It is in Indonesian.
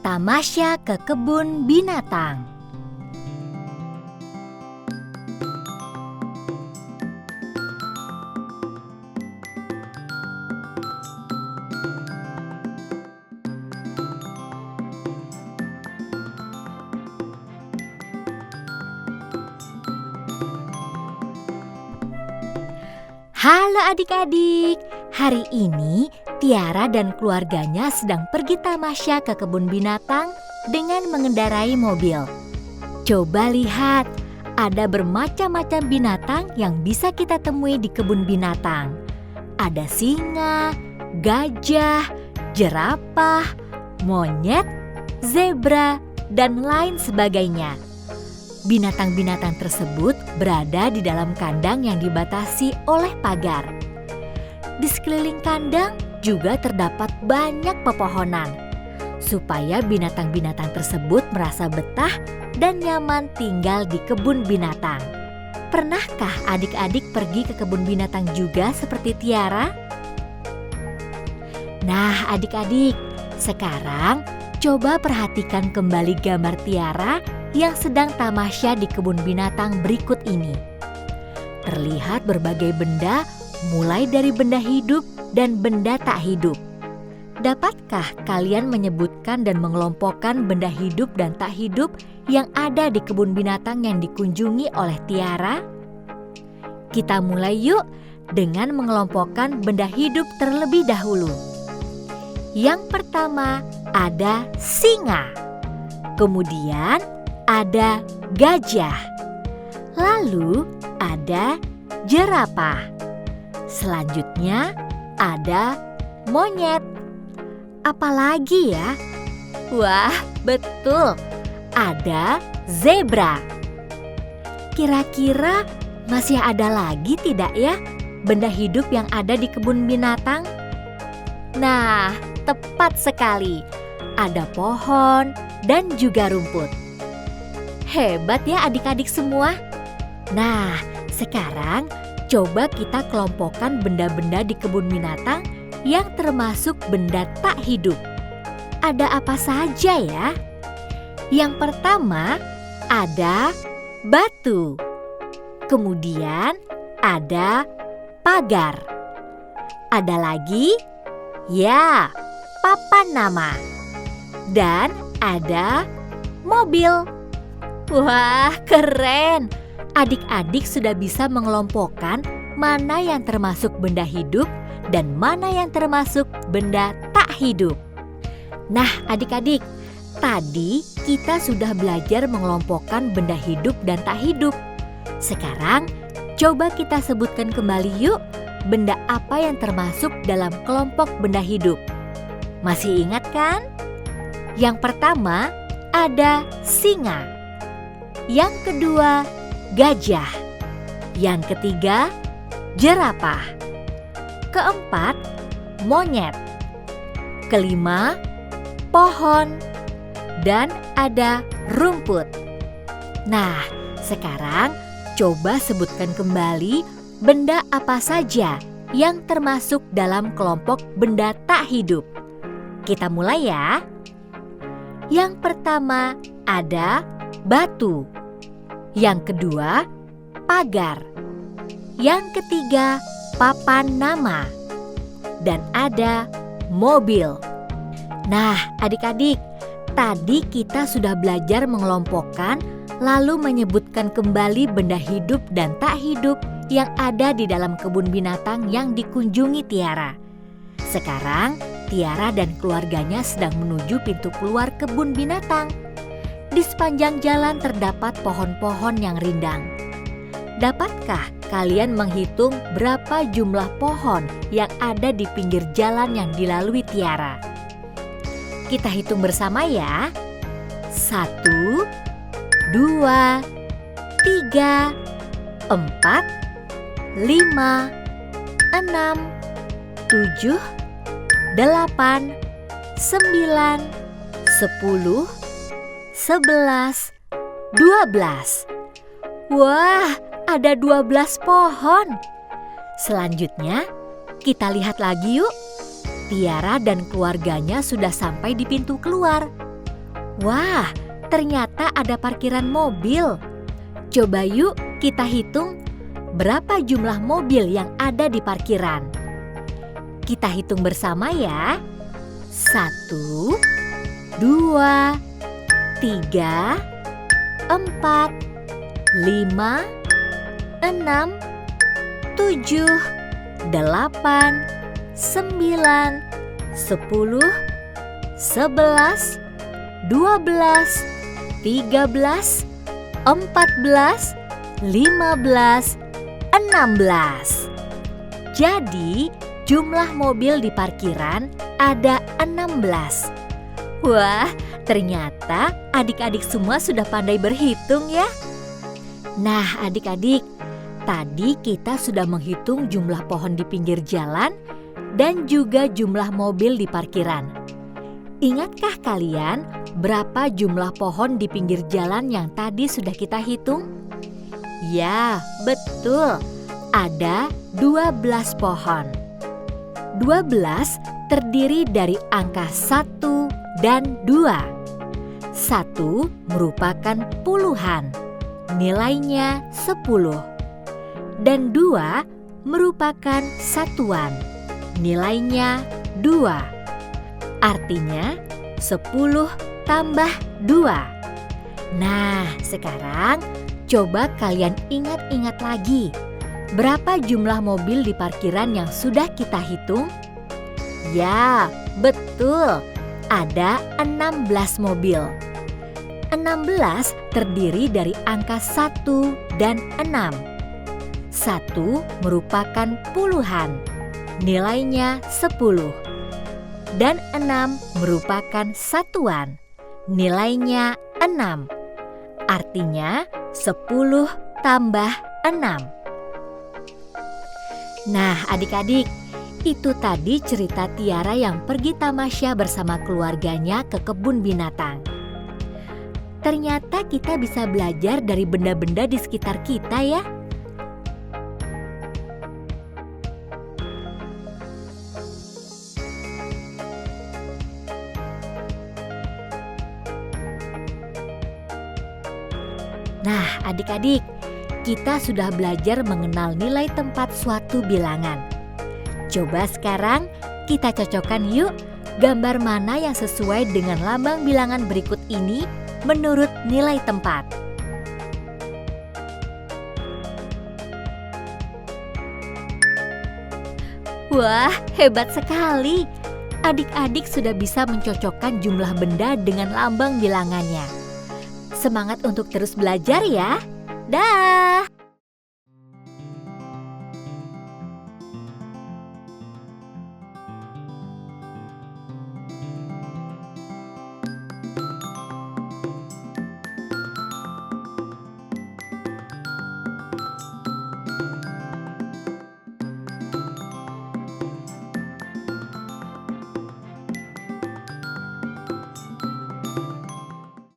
Tamasya ke kebun binatang. Halo adik-adik, hari ini Tiara dan keluarganya sedang pergi tamasya ke kebun binatang dengan mengendarai mobil. Coba lihat, ada bermacam-macam binatang yang bisa kita temui di kebun binatang. Ada singa, gajah, jerapah, monyet, zebra, dan lain sebagainya. Binatang-binatang tersebut berada di dalam kandang yang dibatasi oleh pagar. Di sekeliling kandang juga terdapat banyak pepohonan, supaya binatang-binatang tersebut merasa betah dan nyaman tinggal di kebun binatang. Pernahkah adik-adik pergi ke kebun binatang juga seperti Tiara? Nah adik-adik, sekarang coba perhatikan kembali gambar Tiara yang sedang tamasya di kebun binatang berikut ini. Terlihat berbagai benda, mulai dari benda hidup dan benda tak hidup. Dapatkah kalian menyebutkan dan mengelompokkan benda hidup dan tak hidup yang ada di kebun binatang yang dikunjungi oleh Tiara? Kita mulai yuk dengan mengelompokkan benda hidup terlebih dahulu. Yang pertama ada singa. Kemudian ada gajah, lalu ada jerapah, selanjutnya ada monyet. Apalagi ya? Wah, betul, ada zebra. Kira-kira masih ada lagi tidak ya benda hidup yang ada di kebun binatang? Nah, tepat sekali, ada pohon dan juga rumput. Hebat ya adik-adik semua. Nah, sekarang coba kita kelompokkan benda-benda di kebun binatang yang termasuk benda tak hidup. Ada apa saja ya? Yang pertama ada batu. Kemudian ada pagar. Ada lagi? Ya, papan nama. Dan ada mobil. Wah, keren! Adik-adik sudah bisa mengelompokkan mana yang termasuk benda hidup dan mana yang termasuk benda tak hidup. Nah, adik-adik, tadi kita sudah belajar mengelompokkan benda hidup dan tak hidup. Sekarang, coba kita sebutkan kembali yuk benda apa yang termasuk dalam kelompok benda hidup. Masih ingat kan? Yang pertama ada singa. Yang kedua, gajah. Yang ketiga, jerapah. Keempat, monyet. Kelima, pohon. Dan ada rumput. Nah, sekarang coba sebutkan kembali benda apa saja yang termasuk dalam kelompok benda tak hidup. Kita mulai ya. Yang pertama ada batu. Yang kedua, pagar. Yang ketiga, papan nama. Dan ada mobil. Nah, adik-adik, tadi kita sudah belajar mengelompokkan lalu menyebutkan kembali benda hidup dan tak hidup yang ada di dalam kebun binatang yang dikunjungi Tiara. Sekarang, Tiara dan keluarganya sedang menuju pintu keluar kebun binatang. Di sepanjang jalan terdapat pohon-pohon yang rindang. Dapatkah kalian menghitung berapa jumlah pohon yang ada di pinggir jalan yang dilalui Tiara? Kita hitung bersama ya. 1, 2, 3, 4, 5, 6, 7, 8, 9, 10, 11, 12. Wah, ada 12 pohon. Selanjutnya, kita lihat lagi yuk. Tiara dan keluarganya sudah sampai di pintu keluar. Wah, ternyata ada parkiran mobil. Coba yuk kita hitung berapa jumlah mobil yang ada di parkiran. Kita hitung bersama ya. 1, 2, 3, 4, 5, 6, 7, 8, 9, 10, 11, 12, 13, 14, 15, 16. Jadi, jumlah mobil di parkiran ada 16. Wah, ternyata adik-adik semua sudah pandai berhitung ya. Nah, adik-adik, tadi kita sudah menghitung jumlah pohon di pinggir jalan dan juga jumlah mobil di parkiran. Ingatkah kalian berapa jumlah pohon di pinggir jalan yang tadi sudah kita hitung? Ya, betul. Ada 12 pohon. 12 terdiri dari angka 1 dan 2. 1 merupakan puluhan, nilainya 10. Dan 2 merupakan satuan, nilainya 2. Artinya 10 tambah 2. Nah, sekarang coba kalian ingat-ingat lagi. Berapa jumlah mobil di parkiran yang sudah kita hitung? Ya, betul. Ada 16 mobil. 16 terdiri dari angka 1 dan 6. 1 merupakan puluhan, nilainya 10. Dan 6 merupakan satuan, nilainya 6. Artinya 10 tambah 6. Nah, adik-adik, itu tadi cerita Tiara yang pergi tamasya bersama keluarganya ke kebun binatang. Ternyata kita bisa belajar dari benda-benda di sekitar kita ya. Nah, adik-adik, kita sudah belajar mengenal nilai tempat suatu bilangan. Coba sekarang kita cocokkan yuk gambar mana yang sesuai dengan lambang bilangan berikut ini menurut nilai tempat. Wah, hebat sekali! Adik-adik sudah bisa mencocokkan jumlah benda dengan lambang bilangannya. Semangat untuk terus belajar ya! Dah!